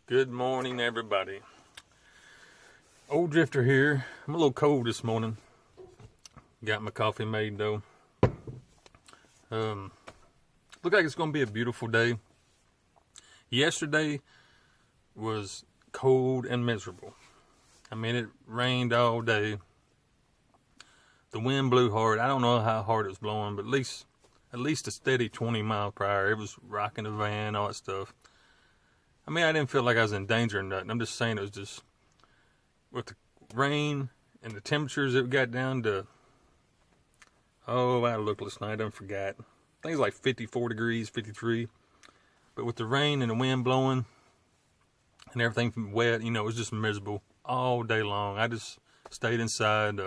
Good morning, everybody. Old Drifter here. I'm a little cold this morning. Got my coffee made though. Look like it's gonna be a beautiful day. Yesterday was cold and miserable. I mean, it rained all day. The wind blew hard. I don't know how hard it was blowing, but at least a steady 20 miles per hour. It was rocking the van, all that stuff. I mean, I didn't feel like I was in danger or nothing. I'm just saying it was just, with the rain and the temperatures, it got down to, I looked last night, I forgot. I think it's like 54 degrees, 53. But with the rain and the wind blowing and everything wet, it was just miserable all day long. I just stayed inside,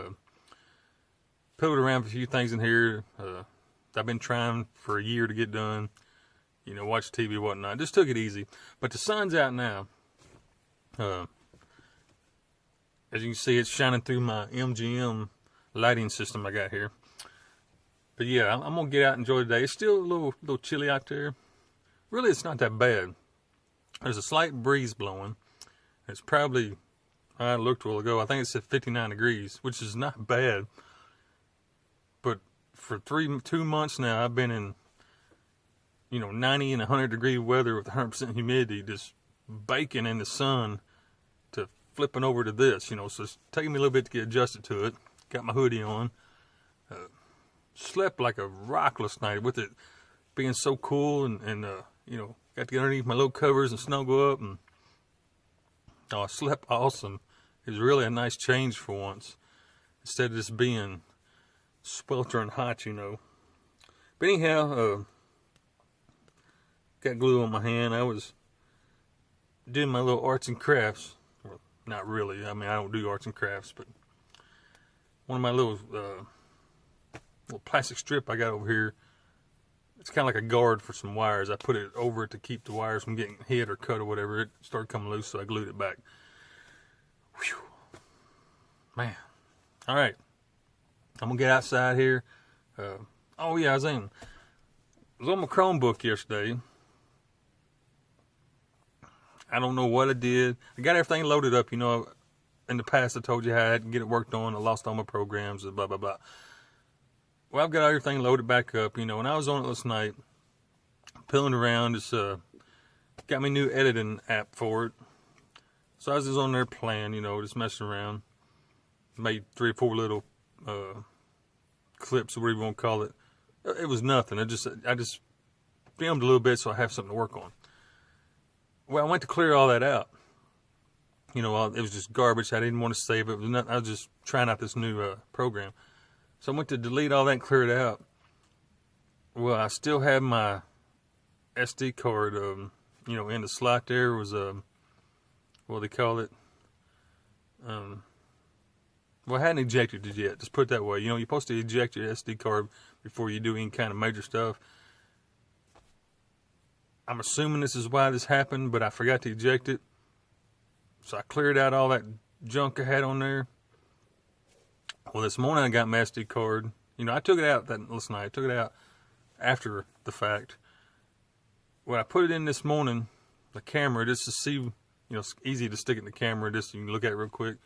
pilled around a few things in here. I've been trying for a year to get done. Watch TV, whatnot. Just took it easy. But the sun's out now. As you can see, it's shining through my MGM lighting system I got here. But yeah, I'm going to get out and enjoy the day. It's still a little chilly out there. Really, it's not that bad. There's a slight breeze blowing. It's probably, I looked a while ago, I think it's at 59 degrees, which is not bad. But for 2 months now, I've been in 90 and 100 degree weather with 100% humidity, just baking in the sun, to flipping over to this, so it's taking me a little bit to get adjusted to it. Got my hoodie on. Slept like a rock last night with it being so cool and got to get underneath my little covers and snuggle up, and I slept awesome. It was really a nice change for once, instead of just being sweltering hot, But anyhow, got glue on my hand. I was doing my little arts and crafts. Well, not really. I mean, I don't do arts and crafts, but one of my little plastic strip I got over here, it's kind of like a guard for some wires. I put it over it to keep the wires from getting hit or cut or whatever. It started coming loose, so I glued it back. Whew. Man. All right. I'm going to get outside here. I was on my Chromebook yesterday. I don't know what I did. I got everything loaded up, in the past I told you how I had to get it worked on. I lost all my programs and blah, blah, blah. Well, I've got everything loaded back up, and I was on it last night, pilling around, just got me a new editing app for it. So I was just on there playing, just messing around. Made 3 or 4 little clips, or whatever you want to call it. It was nothing. I just filmed a little bit so I have something to work on. Well, I went to clear all that out. It was just garbage. I didn't want to save it. I was just trying out this new program. So I went to delete all that and clear it out. Well, I still have my SD card, in the slot there was, what do they call it? Well, I hadn't ejected it yet. Just put it that way. You're supposed to eject your SD card before you do any kind of major stuff. I'm assuming this is why this happened, but I forgot to eject it. So I cleared out all that junk I had on there. Well, this morning I got my SD card. I took it out last night. I took it out after the fact. Well, I put it in this morning, the camera, just to see, it's easy to stick it in the camera, just so you can look at it real quick.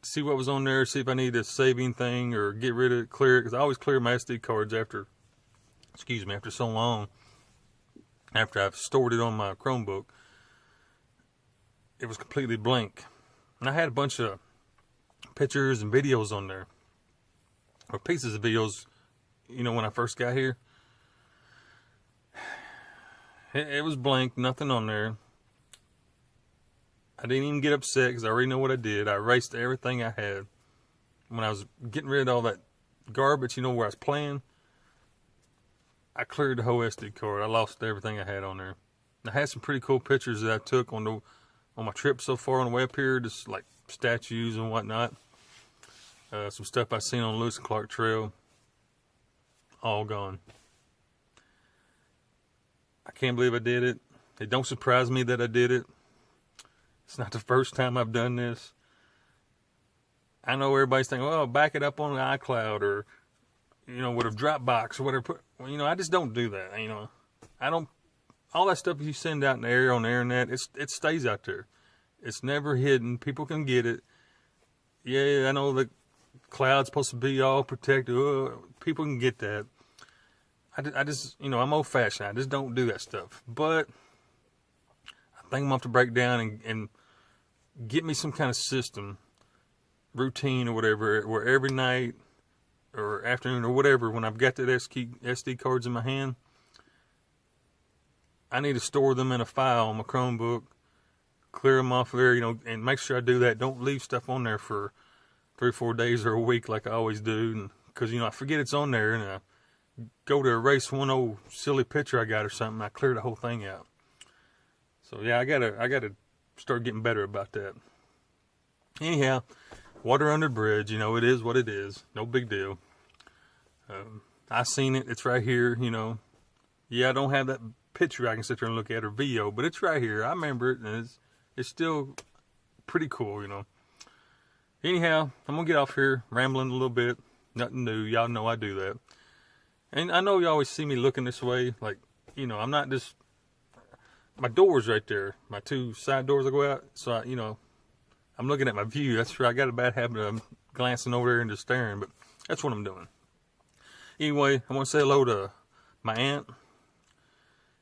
See what was on there, see if I need to save anything or get rid of it, clear it. Because I always clear my SD cards after so long. After I've stored it on my Chromebook, it was completely blank. And I had a bunch of pictures and videos on there, or pieces of videos, when I first got here. It was blank, nothing on there. I didn't even get upset because I already know what I did. I erased everything I had. When I was getting rid of all that garbage, where I was playing, I cleared the whole SD card. I lost everything I had on there. I had some pretty cool pictures that I took on my trip so far on the way up here, just like statues and whatnot. Some stuff I seen on Lewis and Clark Trail. All gone. I can't believe I did it. It don't surprise me that I did it. It's not the first time I've done this. I know everybody's thinking, well, back it up on iCloud or, with a Dropbox or whatever. I just don't do that. I don't all that stuff you send out in the air on the internet, it stays out there. It's never hidden. People can get it. Yeah, I know the cloud's supposed to be all protected. People can get that. I just, I'm old-fashioned. I just don't do that stuff. But I think I'm going to have to break down and get me some kind of system, routine or whatever, where every night or afternoon or whatever, when I've got that SD cards in my hand, I need to store them in a file on my Chromebook, clear them off there, and make sure I do that. Don't leave stuff on there for 3 or 4 days or a week like I always do, because I forget it's on there, and I go to erase one old silly picture I got or something. I clear the whole thing out. So yeah, I gotta start getting better about that. Anyhow, water under the bridge. It is what it is. No big deal. I seen it. It's right here. Yeah, I don't have that picture I can sit there and look at or video, but it's right here. I remember it, and it's still pretty cool. Anyhow, I'm gonna get off here rambling a little bit. Nothing new. Y'all know I do that. And I know you always see me looking this way. Like, I'm not just... My door's right there. My 2 side doors I go out. So, I'm looking at my view. That's right. I got a bad habit of glancing over there and just staring. But that's what I'm doing. Anyway, I want to say hello to my aunt.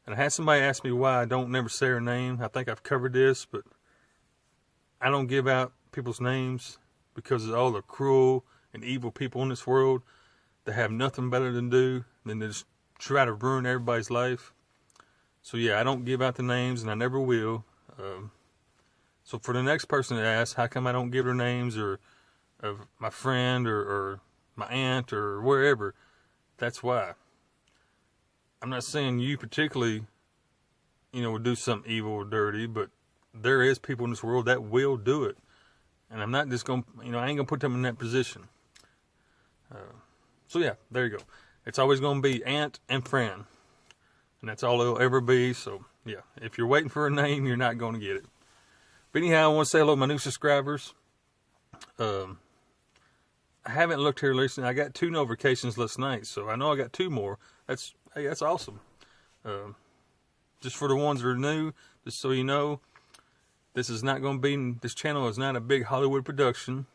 And I had somebody ask me why I don't never say her name. I think I've covered this. But I don't give out people's names because of all the cruel and evil people in this world that have nothing better than do than to just try to ruin everybody's life. So yeah, I don't give out the names, and I never will. So for the next person that asks, how come I don't give their names, or of my friend or my aunt or wherever, that's why. I'm not saying you particularly, would do something evil or dirty, but there is people in this world that will do it. And I'm not just going to, I ain't going to put them in that position. So yeah, there you go. It's always going to be aunt and friend. And that's all it'll ever be. So yeah, if you're waiting for a name, you're not going to get it. But anyhow, I want to say hello to my new subscribers. I haven't looked here recently. I got 2 notifications last night, so I know I got 2 more. That's awesome. Just for the ones that are new, just so you know, this channel is not a big Hollywood production.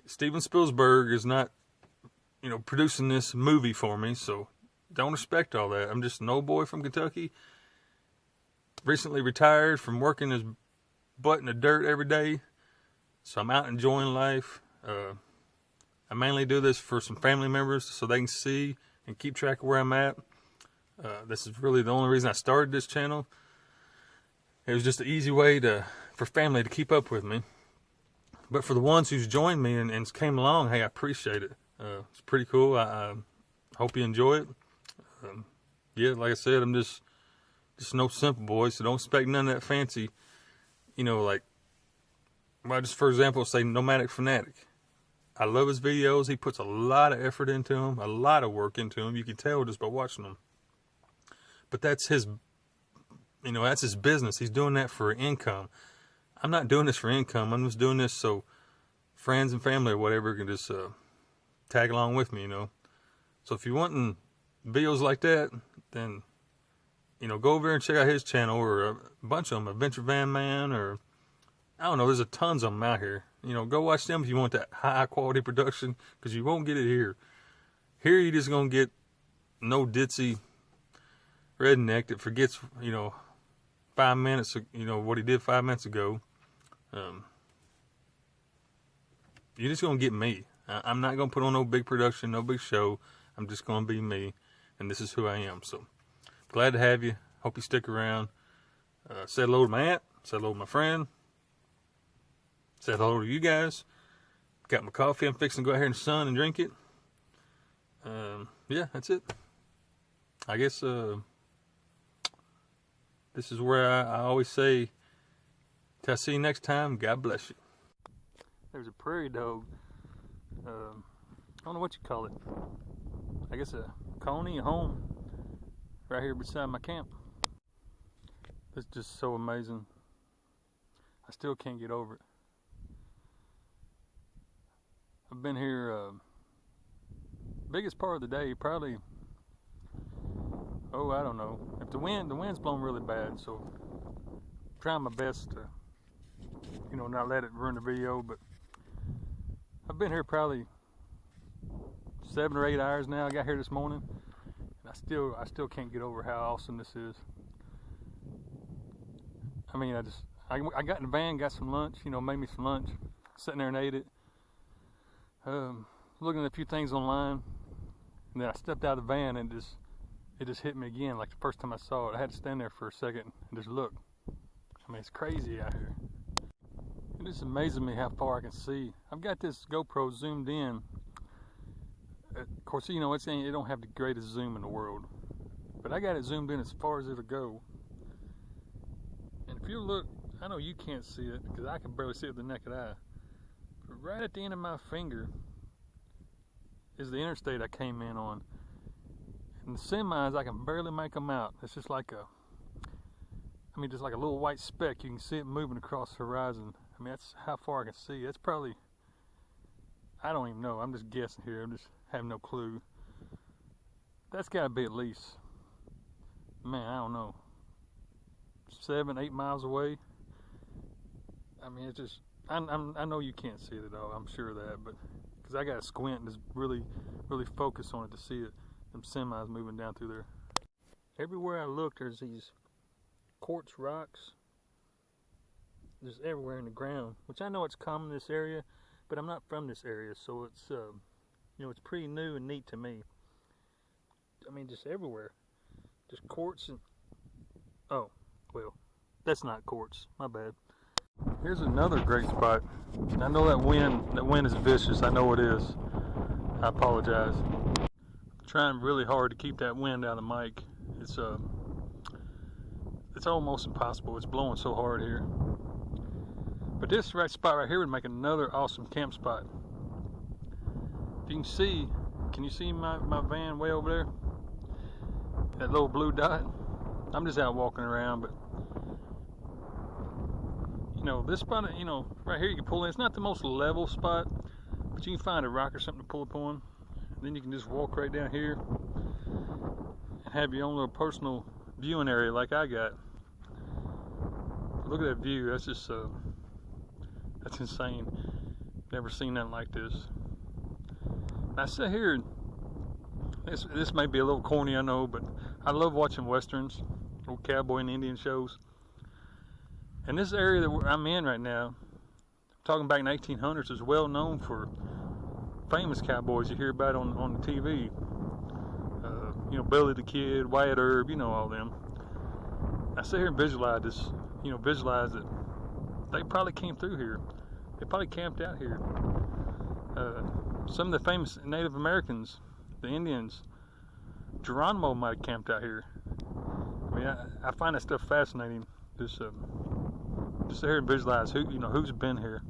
Steven Spielberg is not, producing this movie for me, so don't expect all that. I'm just an old boy from Kentucky, recently retired from working his butt in the dirt every day, so I'm out enjoying life. I mainly do this for some family members so they can see and keep track of where I'm at. This is really the only reason I started this channel. It was just an easy way for family to keep up with me. But for the ones who's joined me and came along, hey, I appreciate it. It's pretty cool. I hope you enjoy it. Yeah, like I said, I'm just no simple boy, so don't expect none of that fancy, like, well, just for example, say Nomadic Fanatic. I love his videos. He puts a lot of effort into them, a lot of work into them. You can tell just by watching them. But that's his, that's his business. He's doing that for income. I'm not doing this for income. I'm just doing this so friends and family or whatever can just tag along with me, So if you're wanting videos like that, then, go over there and check out his channel, or a bunch of them, Adventure Van Man, or, I don't know, there's a tons of them out here. Go watch them if you want that high quality production, because you won't get it here. Here you're just going to get no ditzy redneck that forgets, 5 minutes, what he did 5 minutes ago. You're just going to get me. I'm not going to put on no big production, no big show. I'm just going to be me, and this is who I am. So, glad to have you. Hope you stick around. Say hello to my aunt. Say hello to my friend. Say hello to you guys. Got my coffee. I'm fixing to go out here in the sun and drink it. Yeah, that's it. I guess this is where I always say, till I see you next time, God bless you. There's a prairie dog. I don't know what you call it. I guess a colony, a home, right here beside my camp. It's just so amazing. I still can't get over it. I've been here biggest part of the day, probably, I don't know, But the wind's blowing really bad, so I'm trying my best to, you know, not let it ruin the video. But I've been here probably 7 or 8 hours now. I got here this morning, and I still can't get over how awesome this is. I mean, I got in the van, got some lunch, you know, made me some lunch, sitting there and ate it. Looking at a few things online, and then I stepped out of the van and it just hit me again, like the first time I saw it. I had to stand there for a second and just look. I mean, it's crazy out here. It just amazes me how far I can see. I've got this GoPro zoomed in. Of course, you know, it don't have the greatest zoom in the world, but I got it zoomed in as far as it'll go. And if you look, I know you can't see it because I can barely see it with the naked eye. But right at the end of my finger is the interstate I came in on. And the semis, I can barely make them out. It's just like just like a little white speck. You can see it moving across the horizon. I mean, that's how far I can see. That's probably, I don't even know. I'm just guessing here. I just have no clue. That's got to be at least, man, I don't know, 7, 8 miles away. I mean, it's just, I know you can't see it at all. I'm sure of that, but because I got to squint and just really focus on it to see it. Them semis moving down through there. Everywhere I look, there's these quartz rocks just everywhere in the ground, which I know it's common in this area, but I'm not from this area, so it's you know, it's pretty new and neat to me. I mean, just everywhere, just quartz. And oh, well, that's not quartz, my bad. Here's another great spot. I know that wind is vicious. I know it is. I apologize. I'm trying really hard to keep that wind out of the mic. It's almost impossible. It's blowing so hard here. But this spot right here would make another awesome camp spot. If you can you see my van way over there? That little blue dot? I'm just out walking around, but you know, this spot, you know, right here you can pull in. It's not the most level spot, but you can find a rock or something to pull up on. And then you can just walk right down here and have your own little personal viewing area like I got. Look at that view. That's just that's insane. Never seen nothing like this. And I sit here, this may be a little corny, I know, but I love watching westerns, old cowboy and Indian shows. And this area that I'm in right now, talking back in the 1800s, is well known for famous cowboys you hear about on the TV. You know, Billy the Kid, Wyatt Earp, you know, all them. I sit here and visualize this, you know, visualize that they probably came through here. They probably camped out here. Some of the famous Native Americans, the Indians, Geronimo might have camped out here. I mean, I find that stuff fascinating. Just sit here and visualize who's been here.